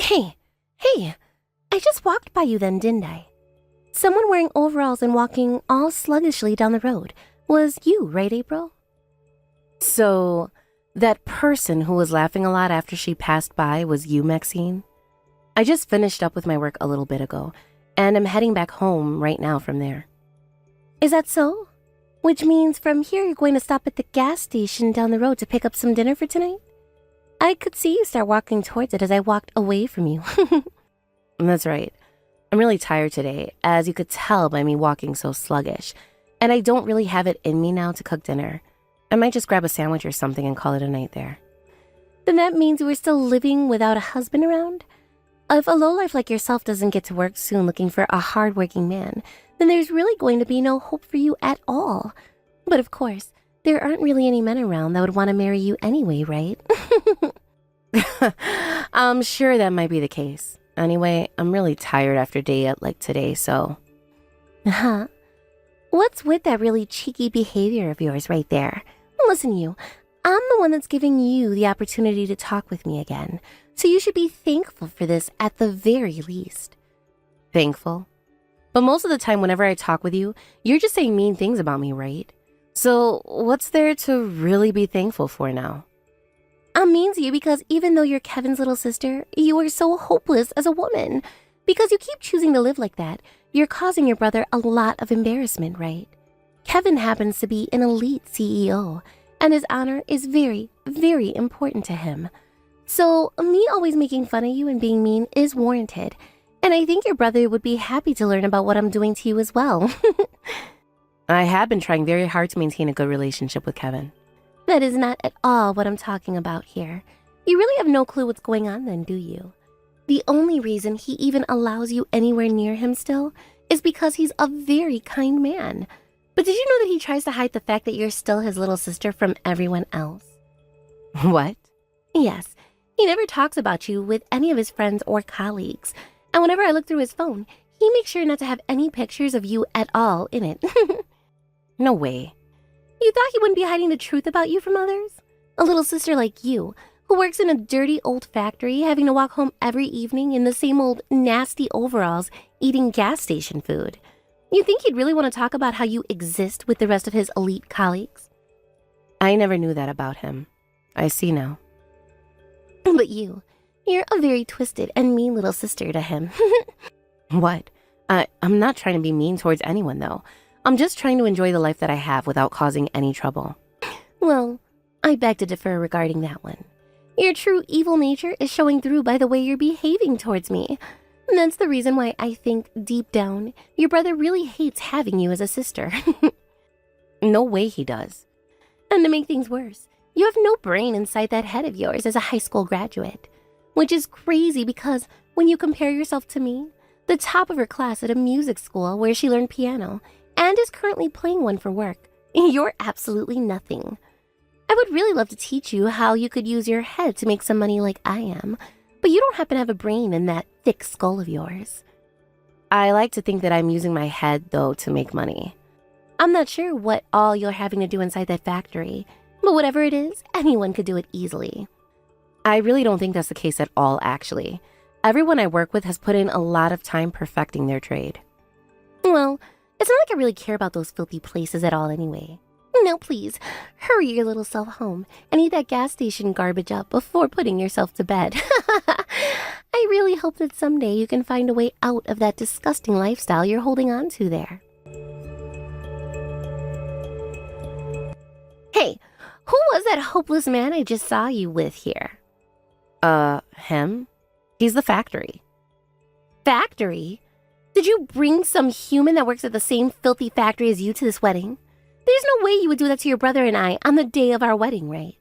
Hey, I just walked by you then, didn't I? Someone wearing overalls and walking all sluggishly down the road. Was you, right, April? So, that person who was laughing a lot after she passed by was you, Maxine? I just finished up with my work a little bit ago, and I'm heading back home right now from there. Is that so? Which means from here you're going to stop at the gas station down the road to pick up some dinner for tonight? I could see you start walking towards it as I walked away from you. That's right. I'm really tired today, as you could tell by me walking so sluggish, and I don't really have it in me now to cook dinner. I might just grab a sandwich or something and call it a night there. Then that means you were still living without a husband around? If a lowlife like yourself doesn't get to work soon looking for a hard-working man, then there's really going to be no hope for you at all. But of course, there aren't really any men around that would want to marry you anyway, right? I'm sure that might be the case. Anyway, I'm really tired after a day out like today, so... Huh? What's with that really cheeky behavior of yours right there? Listen, you, I'm the one that's giving you the opportunity to talk with me again, so you should be thankful for this at the very least. Thankful? But most of the time whenever I talk with you, you're just saying mean things about me, right? So what's there to really be thankful for now? I'm mean to you because even though you're Kevin's little sister, you are so hopeless as a woman. Because you keep choosing to live like that, you're causing your brother a lot of embarrassment, right? Kevin happens to be an elite CEO, and his honor is very, very important to him. So me always making fun of you and being mean is warranted. And I think your brother would be happy to learn about what I'm doing to you as well. I have been trying very hard to maintain a good relationship with Kevin. That is not at all what I'm talking about here. You really have no clue what's going on then, do you? The only reason he even allows you anywhere near him still is because he's a very kind man. But did you know that he tries to hide the fact that you're still his little sister from everyone else? What? Yes, he never talks about you with any of his friends or colleagues. And whenever I look through his phone, he makes sure not to have any pictures of you at all in it. No way. You thought he wouldn't be hiding the truth about you from others? A little sister like you, who works in a dirty old factory, having to walk home every evening in the same old nasty overalls, eating gas station food. You think he'd really want to talk about how you exist with the rest of his elite colleagues? I never knew that about him. I see now. But you're a very twisted and mean little sister to him. What? I'm not trying to be mean towards anyone, though. I'm just trying to enjoy the life that I have without causing any trouble. Well, I beg to differ regarding that one. Your true evil nature is showing through by the way you're behaving towards me. And that's the reason why I think, deep down, your brother really hates having you as a sister. No way he does. And to make things worse, you have no brain inside that head of yours as a high school graduate. Which is crazy because when you compare yourself to me, the top of her class at a music school where she learned piano, and is currently playing one for work, you're absolutely nothing. I would really love to teach you how you could use your head to make some money like I am, but you don't happen to have a brain in that thick skull of yours. I like to think that I'm using my head, though, to make money. I'm not sure what all you're having to do inside that factory, but whatever it is, anyone could do it easily. I really don't think that's the case at all, actually. Everyone I work with has put in a lot of time perfecting their trade. Well, it's not like I really care about those filthy places at all anyway. Now please, hurry your little self home and eat that gas station garbage up before putting yourself to bed. I really hope that someday you can find a way out of that disgusting lifestyle you're holding on to there. Hey, who was that hopeless man I just saw you with here? Him? He's the factory. Factory? Did you bring some human that works at the same filthy factory as you to this wedding? There's no way you would do that to your brother and I on the day of our wedding, right?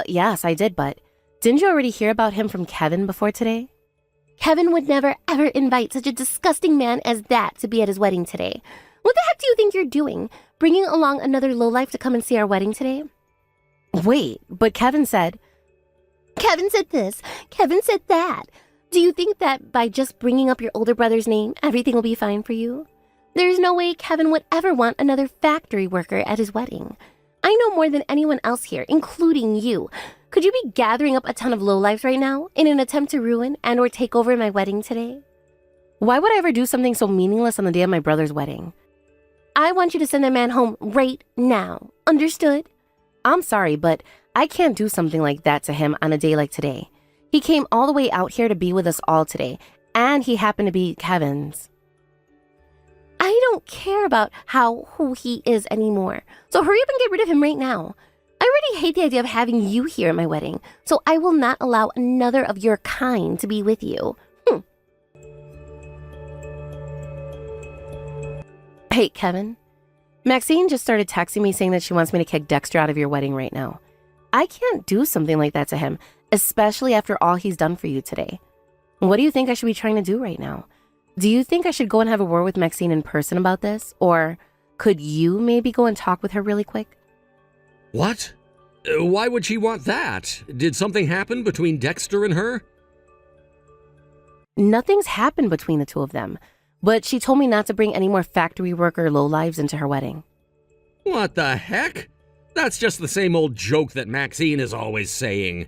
Yes, I did, but didn't you already hear about him from Kevin before today? Kevin would never ever invite such a disgusting man as that to be at his wedding today. What the heck do you think you're doing? Bringing along another lowlife to come and see our wedding today? Wait, but Kevin said this, Kevin said that. Do you think that by just bringing up your older brother's name, everything will be fine for you? There's no way Kevin would ever want another factory worker at his wedding. I know more than anyone else here, including you. Could you be gathering up a ton of lowlifes right now in an attempt to ruin and or take over my wedding today? Why would I ever do something so meaningless on the day of my brother's wedding? I want you to send that man home right now. Understood? I'm sorry, but I can't do something like that to him on a day like today. He came all the way out here to be with us all today, and he happened to be Kevin's. I don't care about who he is anymore. So hurry up and get rid of him right now. I already hate the idea of having you here at my wedding, so I will not allow another of your kind to be with you. Hey, Kevin. Maxine just started texting me saying that she wants me to kick Dexter out of your wedding right now. I can't do something like that to him, especially after all he's done for you today. What do you think I should be trying to do right now? Do you think I should go and have a word with Maxine in person about this? Or could you maybe go and talk with her really quick? What? Why would she want that? Did something happen between Dexter and her? Nothing's happened between the two of them, but she told me not to bring any more factory worker lowlives into her wedding. What the heck? That's just the same old joke that Maxine is always saying.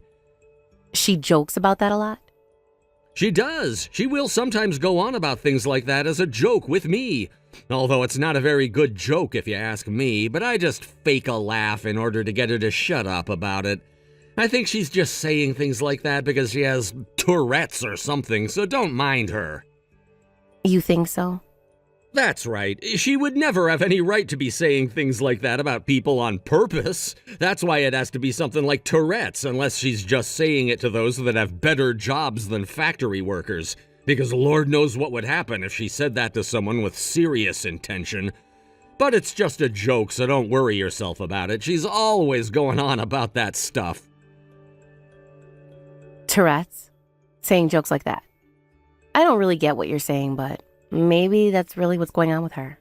She jokes about that a lot? She does. She will sometimes go on about things like that as a joke with me. Although it's not a very good joke if you ask me, but I just fake a laugh in order to get her to shut up about it. I think she's just saying things like that because she has Tourette's or something, so don't mind her. You think so? That's right. She would never have any right to be saying things like that about people on purpose. That's why it has to be something like Tourette's, unless she's just saying it to those that have better jobs than factory workers. Because Lord knows what would happen if she said that to someone with serious intention. But it's just a joke, so don't worry yourself about it. She's always going on about that stuff. Tourette's? Saying jokes like that? I don't really get what you're saying, but maybe that's really what's going on with her.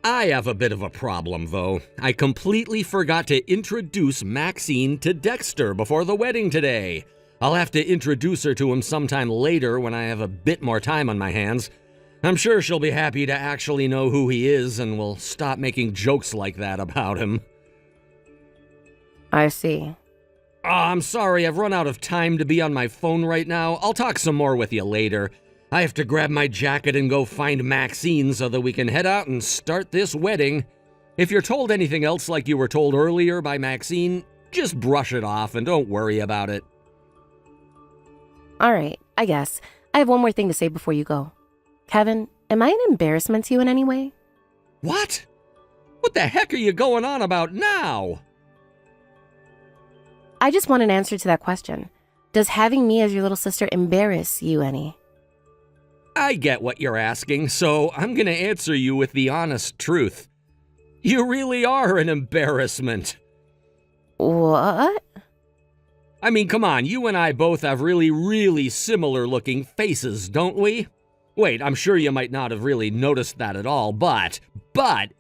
I have a bit of a problem, though. I completely forgot to introduce Maxine to Dexter before the wedding today. I'll have to introduce her to him sometime later when I have a bit more time on my hands. I'm sure she'll be happy to actually know who he is and will stop making jokes like that about him. I see. I'm sorry, I've run out of time to be on my phone right now. I'll talk some more with you later. I have to grab my jacket and go find Maxine so that we can head out and start this wedding. If you're told anything else like you were told earlier by Maxine, just brush it off and don't worry about it. All right, I guess. I have one more thing to say before you go. Kevin, am I an embarrassment to you in any way? What? What the heck are you going on about now? I just want an answer to that question. Does having me as your little sister embarrass you any? I get what you're asking, so I'm going to answer you with the honest truth. You really are an embarrassment. What? I mean, come on, you and I both have really similar looking faces, don't we? Wait, I'm sure you might not have really noticed that at all, but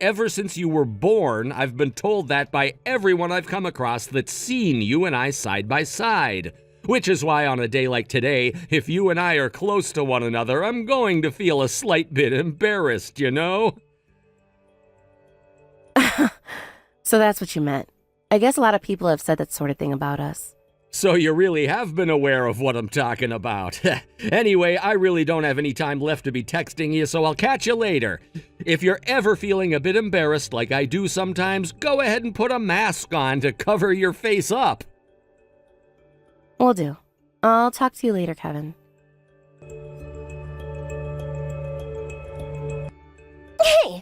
ever since you were born, I've been told that by everyone I've come across that's seen you and I side by side. Which is why on a day like today, if you and I are close to one another, I'm going to feel a slight bit embarrassed, you know? So that's what you meant. I guess a lot of people have said that sort of thing about us. So you really have been aware of what I'm talking about. Anyway, I really don't have any time left to be texting you, so I'll catch you later. If you're ever feeling a bit embarrassed like I do sometimes, go ahead and put a mask on to cover your face up. Will do. I'll talk to you later, Kevin. Hey!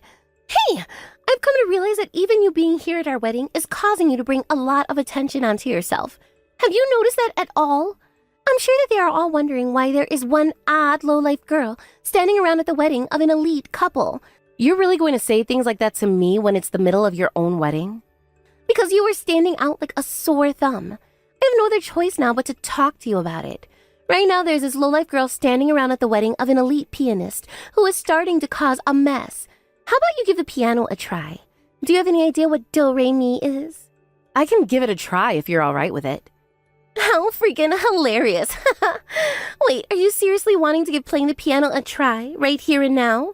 I've come to realize that even you being here at our wedding is causing you to bring a lot of attention onto yourself. Have you noticed that at all? I'm sure that they are all wondering why there is one odd low-life girl standing around at the wedding of an elite couple. You're really going to say things like that to me when it's the middle of your own wedding? Because you are standing out like a sore thumb. I have no other choice now but to talk to you about it. Right now there's this low-life girl standing around at the wedding of an elite pianist who is starting to cause a mess. How about you give the piano a try? Do you have any idea what do-re-mi is? I can give it a try if you're all right with it. How freaking hilarious. Wait, are you seriously wanting to give playing the piano a try right here and now?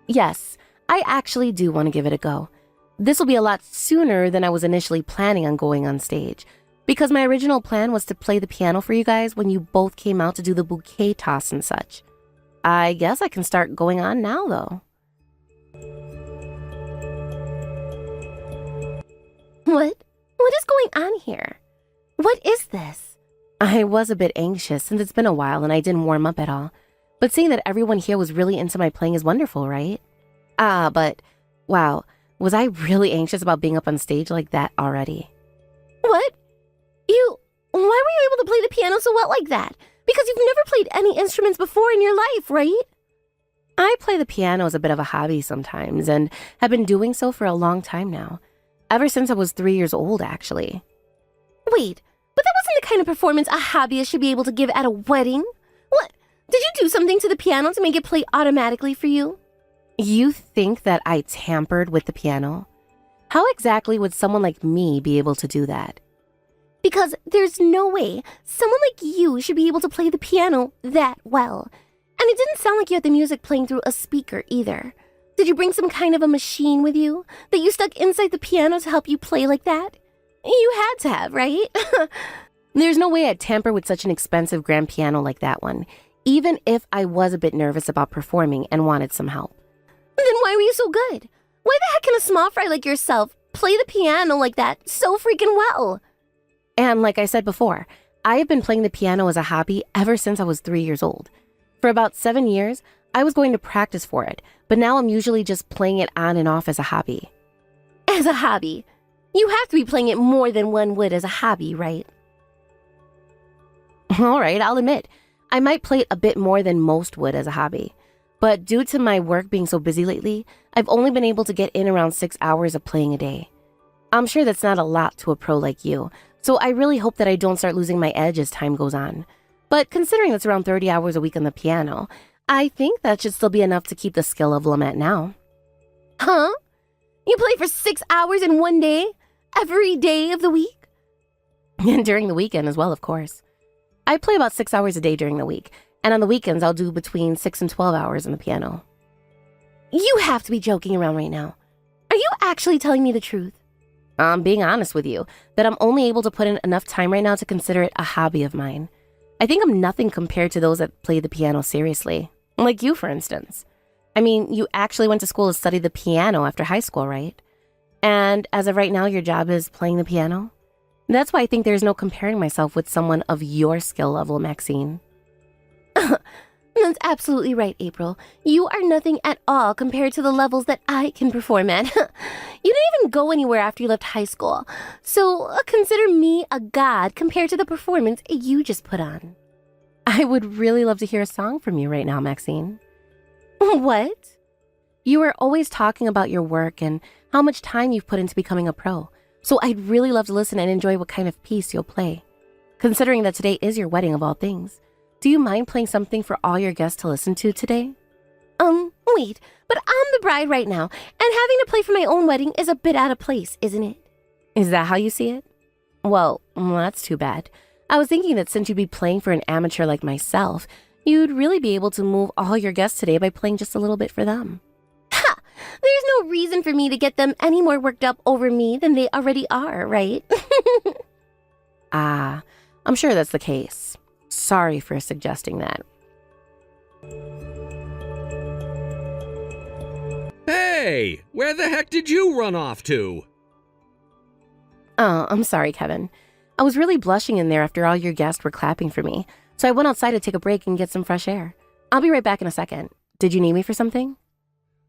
Yes, I actually do want to give it a go. This will be a lot sooner than I was initially planning on going on stage, because my original plan was to play the piano for you guys when you both came out to do the bouquet toss and such. I guess I can start going on now, though. What is going on here? What is this? I was a bit anxious since it's been a while and I didn't warm up at all. But seeing that everyone here was really into my playing is wonderful, right? But wow, was I really anxious about being up on stage like that already? What? Why were you able to play the piano so well like that? Because you've never played any instruments before in your life, right? I play the piano as a bit of a hobby sometimes and have been doing so for a long time now. Ever since I was 3 years old, actually. Wait, but that wasn't the kind of performance a hobbyist should be able to give at a wedding. What? Did you do something to the piano to make it play automatically for you? You think that I tampered with the piano? How exactly would someone like me be able to do that? Because there's no way someone like you should be able to play the piano that well. And it didn't sound like you had the music playing through a speaker either. Did you bring some kind of a machine with you that you stuck inside the piano to help you play like that? You had to have, right? There's no way I'd tamper with such an expensive grand piano like that one, even if I was a bit nervous about performing and wanted some help. Then why were you so good? Why the heck can a small fry like yourself play the piano like that so freaking well? And like I said before, I have been playing the piano as a hobby ever since I was 3 years old. For about 7 years, I was going to practice for it, but now I'm usually just playing it on and off as a hobby. As a hobby? You have to be playing it more than one would as a hobby, right? All right, I'll admit, I might play it a bit more than most would as a hobby. But due to my work being so busy lately, I've only been able to get in around 6 hours of playing a day. I'm sure that's not a lot to a pro like you, so I really hope that I don't start losing my edge as time goes on. But considering that's around 30 hours a week on the piano, I think that should still be enough to keep the skill level I'm at now. Huh? You play for 6 hours in one day? Every day of the week? And during the weekend as well, of course. I play about 6 hours a day during the week, and on the weekends I'll do between 6 and 12 hours on the piano. You have to be joking around right now. Are you actually telling me the truth? I'm being honest with you, that I'm only able to put in enough time right now to consider it a hobby of mine. I think I'm nothing compared to those that play the piano seriously. Like you, for instance. I mean, you actually went to school to study the piano after high school, right? And as of right now, your job is playing the piano? That's why I think there's no comparing myself with someone of your skill level, Maxine. That's absolutely right, April. You are nothing at all compared to the levels that I can perform at. You didn't even go anywhere after you left high school. So consider me a god compared to the performance you just put on. I would really love to hear a song from you right now, Maxine. What? You were always talking about your work and how much time you've put into becoming a pro. So I'd really love to listen and enjoy what kind of piece you'll play. Considering that today is your wedding of all things, do you mind playing something for all your guests to listen to today? Wait, but I'm the bride right now, and having to play for my own wedding is a bit out of place, isn't it? Is that how you see it? Well, that's too bad. I was thinking that since you'd be playing for an amateur like myself, you'd really be able to move all your guests today by playing just a little bit for them. Ha! There's no reason for me to get them any more worked up over me than they already are, right? I'm sure that's the case. Sorry for suggesting that. Hey, where the heck did you run off to? Oh, I'm sorry, Kevin. I was really blushing in there after all your guests were clapping for me, so I went outside to take a break and get some fresh air. I'll be right back in a second. Did you need me for something?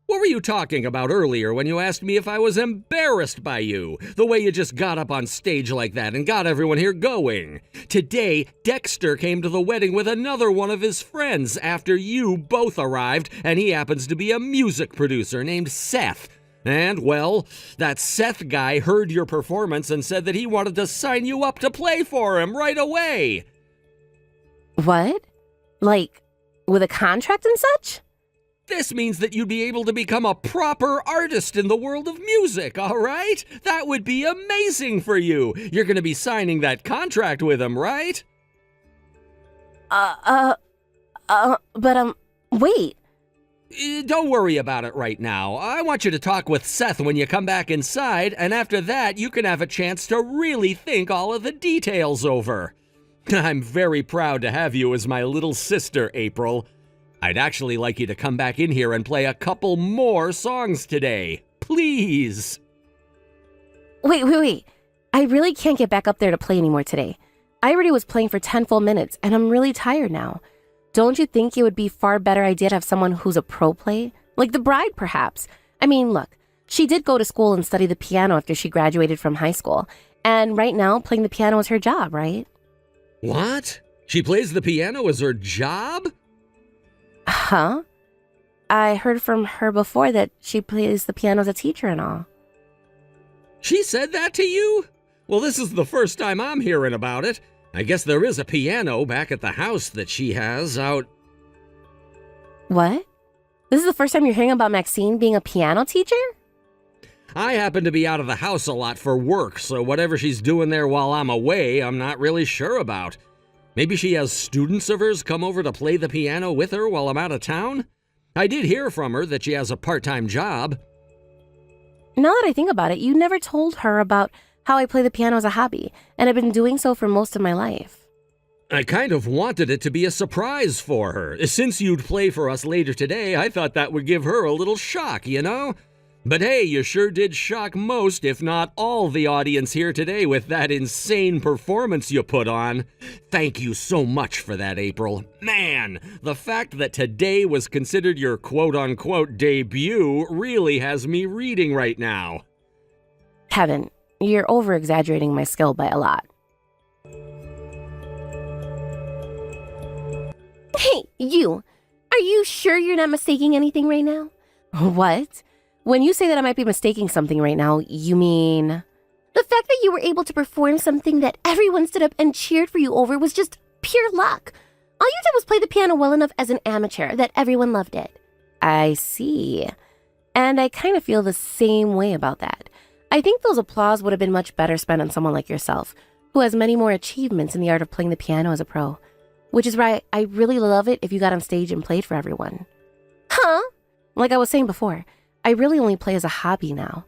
What were you talking about earlier when you asked me if I was embarrassed by you? The way you just got up on stage like that and got everyone here going. Today, Dexter came to the wedding with another one of his friends after you both arrived, and he happens to be a music producer named Seth. And, well, that Seth guy heard your performance and said that he wanted to sign you up to play for him right away. What? Like, with a contract and such? This means that you'd be able to become a proper artist in the world of music, all right? That would be amazing for you. You're going to be signing that contract with him, right? Wait. Don't worry about it right now. I want you to talk with Seth when you come back inside, and after that, you can have a chance to really think all of the details over. I'm very proud to have you as my little sister, April. I'd actually like you to come back in here and play a couple more songs today. Please. Wait. I really can't get back up there to play anymore today. I already was playing for 10 full minutes, and I'm really tired now. Don't you think it would be a far better idea to have someone who's a pro play? Like the bride, perhaps. I mean, look, she did go to school and study the piano after she graduated from high school. And right now, playing the piano is her job, right? What? She plays the piano as her job? Huh? I heard from her before that she plays the piano as a teacher and all. She said that to you? Well, this is the first time I'm hearing about it. I guess there is a piano back at the house that she has out. What? This is the first time you're hearing about Maxine being a piano teacher? I happen to be out of the house a lot for work, so whatever she's doing there while I'm away, I'm not really sure about. Maybe she has students of hers come over to play the piano with her while I'm out of town? I did hear from her that she has a part-time job. Now that I think about it, you never told her about how I play the piano as a hobby, and I've been doing so for most of my life. I kind of wanted it to be a surprise for her. Since you'd play for us later today, I thought that would give her a little shock, you know? But hey, you sure did shock most, if not all, the audience here today with that insane performance you put on. Thank you so much for that, April. Man, the fact that today was considered your quote-unquote debut really has me reading right now. Kevin, you're over-exaggerating my skill by a lot. Hey, you! Are you sure you're not mistaking anything right now? What? When you say that I might be mistaking something right now, you mean... The fact that you were able to perform something that everyone stood up and cheered for you over was just pure luck. All you did was play the piano well enough as an amateur that everyone loved it. I see. And I kind of feel the same way about that. I think those applause would have been much better spent on someone like yourself, who has many more achievements in the art of playing the piano as a pro. Which is why I really love it if you got on stage and played for everyone. Huh? Like I was saying before, I really only play as a hobby now.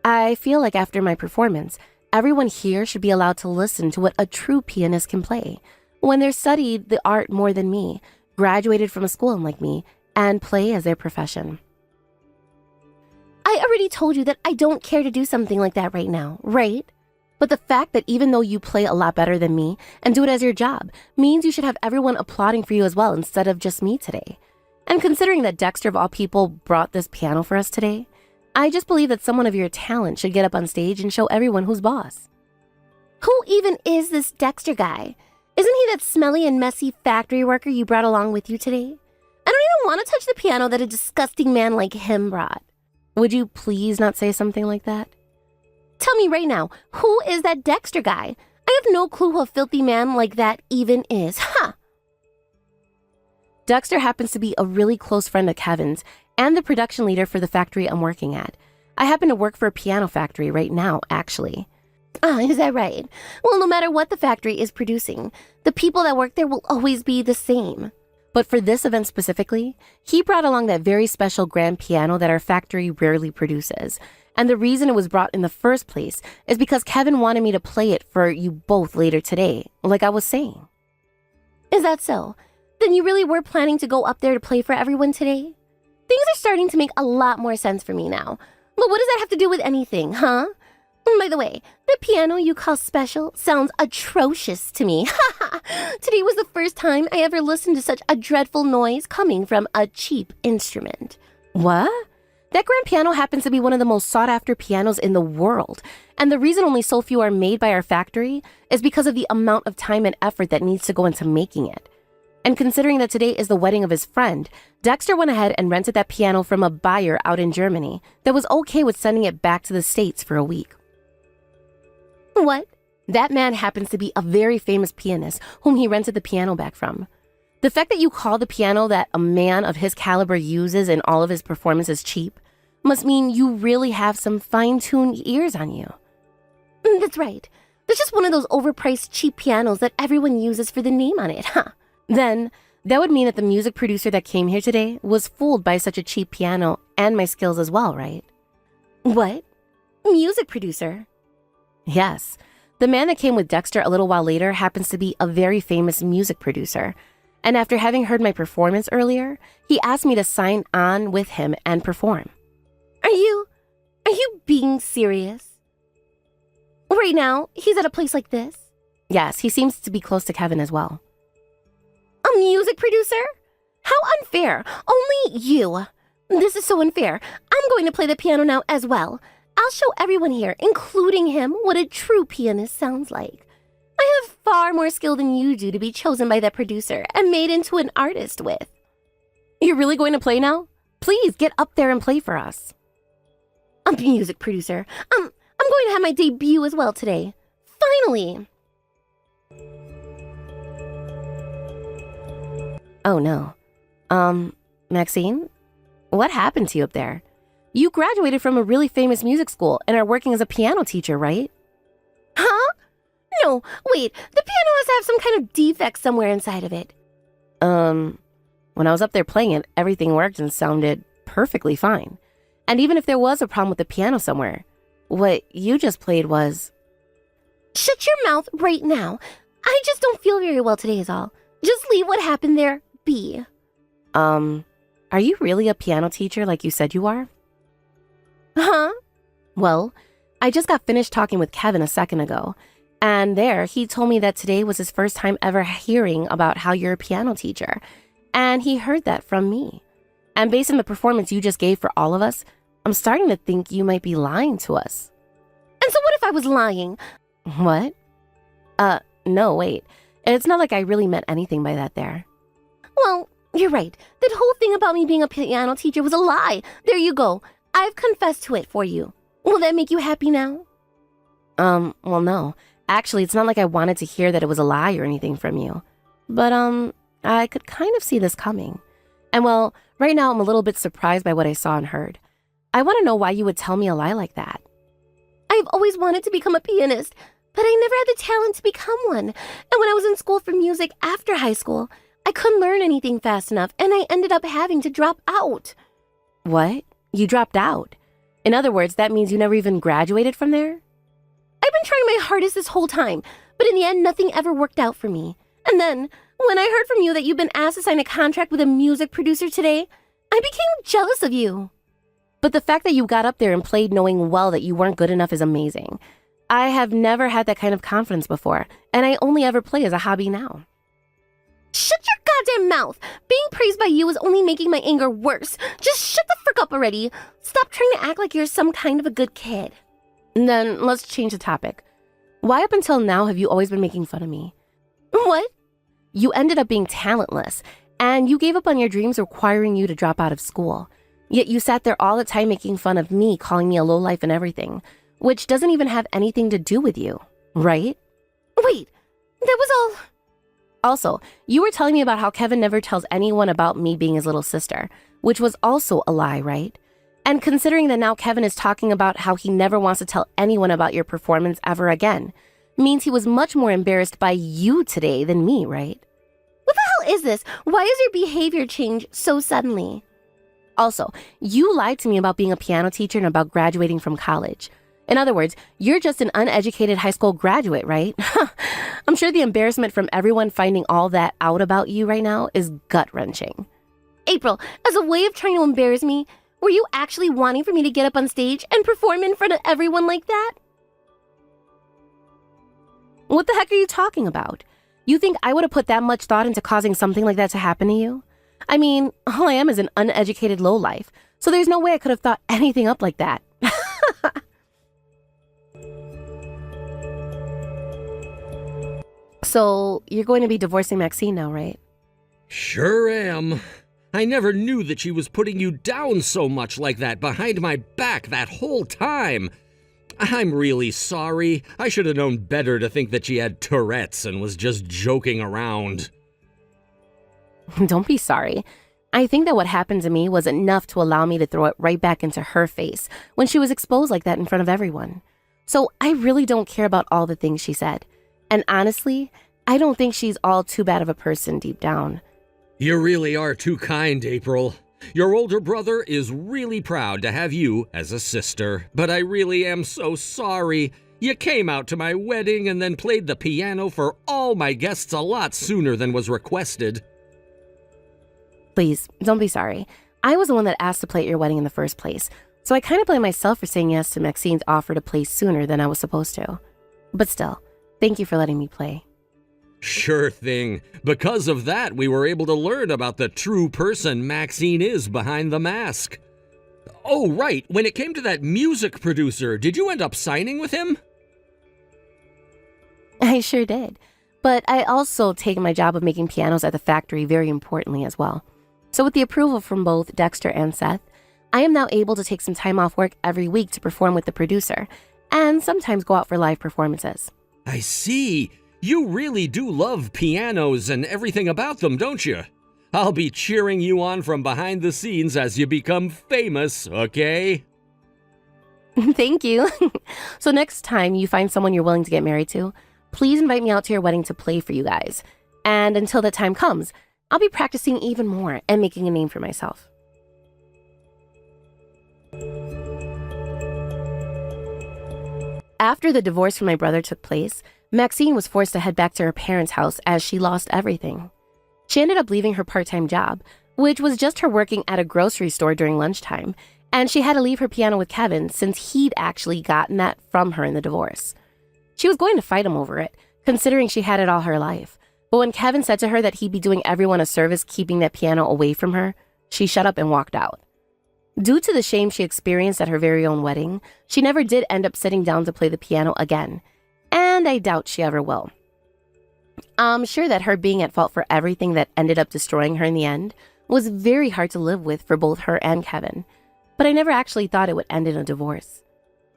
I feel like after my performance, everyone here should be allowed to listen to what a true pianist can play, when they're studied the art more than me, graduated from a school like me, and play as their profession. I already told you that I don't care to do something like that right now, right? But the fact that even though you play a lot better than me and do it as your job means you should have everyone applauding for you as well instead of just me today. And considering that Dexter of all people brought this piano for us today, I just believe that someone of your talent should get up on stage and show everyone who's boss. Who even is this Dexter guy? Isn't he that smelly and messy factory worker you brought along with you today? I don't even want to touch the piano that a disgusting man like him brought. Would you please not say something like that? Tell me right now, who is that Dexter guy? I have no clue who a filthy man like that even is. Ha! Dexter happens to be a really close friend of Kevin's and the production leader for the factory I'm working at. I happen to work for a piano factory right now, actually. Ah, is that right? Well, no matter what the factory is producing, the people that work there will always be the same. But for this event specifically, he brought along that very special grand piano that our factory rarely produces. And the reason it was brought in the first place is because Kevin wanted me to play it for you both later today, like I was saying. Is that so? Then you really were planning to go up there to play for everyone today? Things are starting to make a lot more sense for me now. But what does that have to do with anything, huh? By the way, the piano you call special sounds atrocious to me. Today was the first time I ever listened to such a dreadful noise coming from a cheap instrument. What? That grand piano happens to be one of the most sought-after pianos in the world. And the reason only so few are made by our factory is because of the amount of time and effort that needs to go into making it. And considering that today is the wedding of his friend, Dexter went ahead and rented that piano from a buyer out in Germany that was okay with sending it back to the States for a week. What? That man happens to be a very famous pianist whom he rented the piano back from. The fact that you call the piano that a man of his caliber uses in all of his performances cheap must mean you really have some fine-tuned ears on you. That's right. There's just one of those overpriced cheap pianos that everyone uses for the name on it, huh? Then, that would mean that the music producer that came here today was fooled by such a cheap piano and my skills as well, right? What? Music producer? Yes. The man that came with Dexter a little while later happens to be a very famous music producer. And after having heard my performance earlier, he asked me to sign on with him and perform. Are you being serious? Right now, he's at a place like this? Yes, he seems to be close to Kevin as well. A music producer? How unfair. Only you. This is so unfair. I'm going to play the piano now as well. I'll show everyone here, including him, what a true pianist sounds like. I have far more skill than you do to be chosen by that producer and made into an artist with. You're really going to play now? Please get up there and play for us. A music producer. I'm going to have my debut as well today. Finally. Oh no. Maxine? What happened to you up there? You graduated from a really famous music school and are working as a piano teacher, right? Huh? No, wait. The piano has to have some kind of defect somewhere inside of it. When I was up there playing it, everything worked and sounded perfectly fine. And even if there was a problem with the piano somewhere, what you just played was... Shut your mouth right now. I just don't feel very well today is all. Just leave what happened there be. Are you really a piano teacher like you said you are? Huh? Well, I just got finished talking with Kevin a second ago, and there he told me that today was his first time ever hearing about how you're a piano teacher, and he heard that from me. And based on the performance you just gave for all of us, I'm starting to think you might be lying to us. And so what if I was lying? What? No, wait. It's not like I really meant anything by that there. Well, you're right. That whole thing about me being a piano teacher was a lie. There you go. I've confessed to it for you. Will that make you happy now? Well, no. Actually, it's not like I wanted to hear that it was a lie or anything from you. But, I could kind of see this coming. And well, right now I'm a little bit surprised by what I saw and heard. I want to know why you would tell me a lie like that. I've always wanted to become a pianist, but I never had the talent to become one. And when I was in school for music after high school, I couldn't learn anything fast enough, and I ended up having to drop out. What? You dropped out? In other words, that means you never even graduated from there? I've been trying my hardest this whole time, but in the end, nothing ever worked out for me. And then, when I heard from you that you've been asked to sign a contract with a music producer today, I became jealous of you. But the fact that you got up there and played knowing well that you weren't good enough is amazing. I have never had that kind of confidence before, and I only ever play as a hobby now. Shut your goddamn mouth! Being praised by you is only making my anger worse. Just shut the frick up already. Stop trying to act like you're some kind of a good kid. And then let's change the topic. Why up until now have you always been making fun of me? What? You ended up being talentless, and you gave up on your dreams requiring you to drop out of school. Yet you sat there all the time making fun of me, calling me a lowlife and everything, which doesn't even have anything to do with you, right? Wait, that was all... Also, you were telling me about how Kevin never tells anyone about me being his little sister, which was also a lie, right? And considering that now Kevin is talking about how he never wants to tell anyone about your performance ever again, means he was much more embarrassed by you today than me, right? What the hell is this? Why is your behavior change so suddenly? Also, you lied to me about being a piano teacher and about graduating from college. In other words, you're just an uneducated high school graduate, right? I'm sure the embarrassment from everyone finding all that out about you right now is gut-wrenching. April, as a way of trying to embarrass me, were you actually wanting for me to get up on stage and perform in front of everyone like that? What the heck are you talking about? You think I would have put that much thought into causing something like that to happen to you? I mean, all I am is an uneducated lowlife, so there's no way I could have thought anything up like that. So, you're going to be divorcing Maxine now, right? Sure am. I never knew that she was putting you down so much like that behind my back that whole time. I'm really sorry. I should have known better to think that she had Tourette's and was just joking around. Don't be sorry. I think that what happened to me was enough to allow me to throw it right back into her face when she was exposed like that in front of everyone. So I really don't care about all the things she said. And honestly, I don't think she's all too bad of a person deep down. You really are too kind, April. Your older brother is really proud to have you as a sister, but I really am so sorry. You came out to my wedding and then played the piano for all my guests a lot sooner than was requested. Please, don't be sorry. I was the one that asked to play at your wedding in the first place, so I kind of blame myself for saying yes to Maxine's offer to play sooner than I was supposed to. But still, thank you for letting me play. Sure thing. Because of that, we were able to learn about the true person Maxine is behind the mask. Oh, right. When it came to that music producer, did you end up signing with him? I sure did. But I also take my job of making pianos at the factory very importantly as well. So with the approval from both Dexter and Seth, I am now able to take some time off work every week to perform with the producer, and sometimes go out for live performances. I see. You really do love pianos and everything about them, don't you? I'll be cheering you on from behind the scenes as you become famous, okay? Thank you. So next time you find someone you're willing to get married to, please invite me out to your wedding to play for you guys. And until that time comes, I'll be practicing even more and making a name for myself. After the divorce from my brother took place, Maxine was forced to head back to her parents' house as she lost everything. She ended up leaving her part-time job, which was just her working at a grocery store during lunchtime, and she had to leave her piano with Kevin since he'd actually gotten that from her in the divorce. She was going to fight him over it, considering she had it all her life, but when Kevin said to her that he'd be doing everyone a service keeping that piano away from her, she shut up and walked out. Due to the shame she experienced at her very own wedding, she never did end up sitting down to play the piano again, and I doubt she ever will. I'm sure that her being at fault for everything that ended up destroying her in the end was very hard to live with for both her and Kevin, but I never actually thought it would end in a divorce.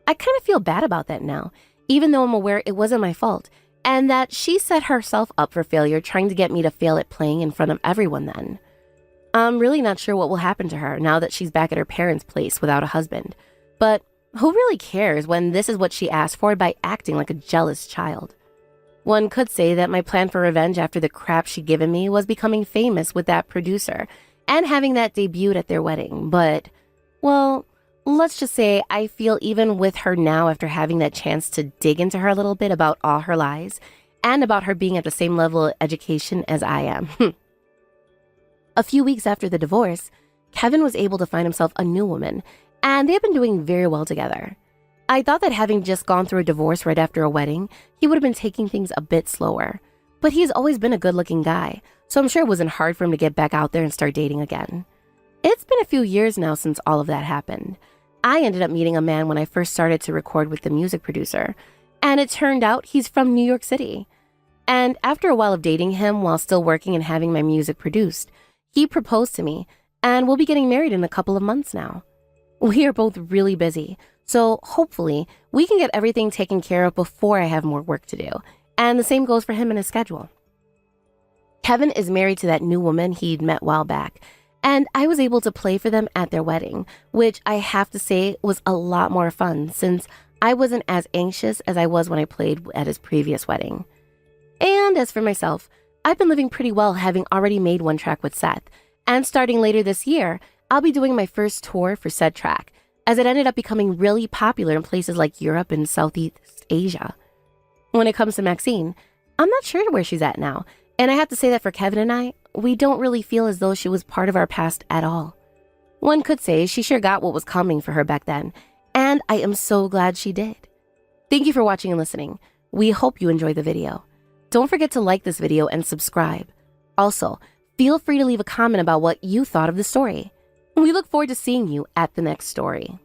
I kind of feel bad about that now, even though I'm aware it wasn't my fault, and that she set herself up for failure trying to get me to fail at playing in front of everyone then. I'm really not sure what will happen to her now that she's back at her parents' place without a husband, but who really cares when this is what she asked for by acting like a jealous child? One could say that my plan for revenge after the crap she'd given me was becoming famous with that producer and having that debuted at their wedding, but, well, let's just say I feel even with her now after having that chance to dig into her a little bit about all her lies and about her being at the same level of education as I am. A few weeks after the divorce, Kevin was able to find himself a new woman, and they have been doing very well together. I thought that having just gone through a divorce right after a wedding, he would have been taking things a bit slower. But he's always been a good-looking guy, so I'm sure it wasn't hard for him to get back out there and start dating again. It's been a few years now since all of that happened. I ended up meeting a man when I first started to record with the music producer, and it turned out he's from New York City. And after a while of dating him while still working and having my music produced, he proposed to me, and we'll be getting married in a couple of months now. We are both really busy, so hopefully we can get everything taken care of before I have more work to do, and the same goes for him and his schedule. Kevin is married to that new woman he'd met a while back, and I was able to play for them at their wedding, which I have to say was a lot more fun since I wasn't as anxious as I was when I played at his previous wedding. And as for myself, I've been living pretty well having already made one track with Seth, and starting later this year, I'll be doing my first tour for said track, as it ended up becoming really popular in places like Europe and Southeast Asia. When it comes to Maxine, I'm not sure where she's at now, and I have to say that for Kevin and I, we don't really feel as though she was part of our past at all. One could say she sure got what was coming for her back then, and I am so glad she did. Thank you for watching and listening. We hope you enjoyed the video. Don't forget to like this video and subscribe. Also, feel free to leave a comment about what you thought of the story. We look forward to seeing you at the next story.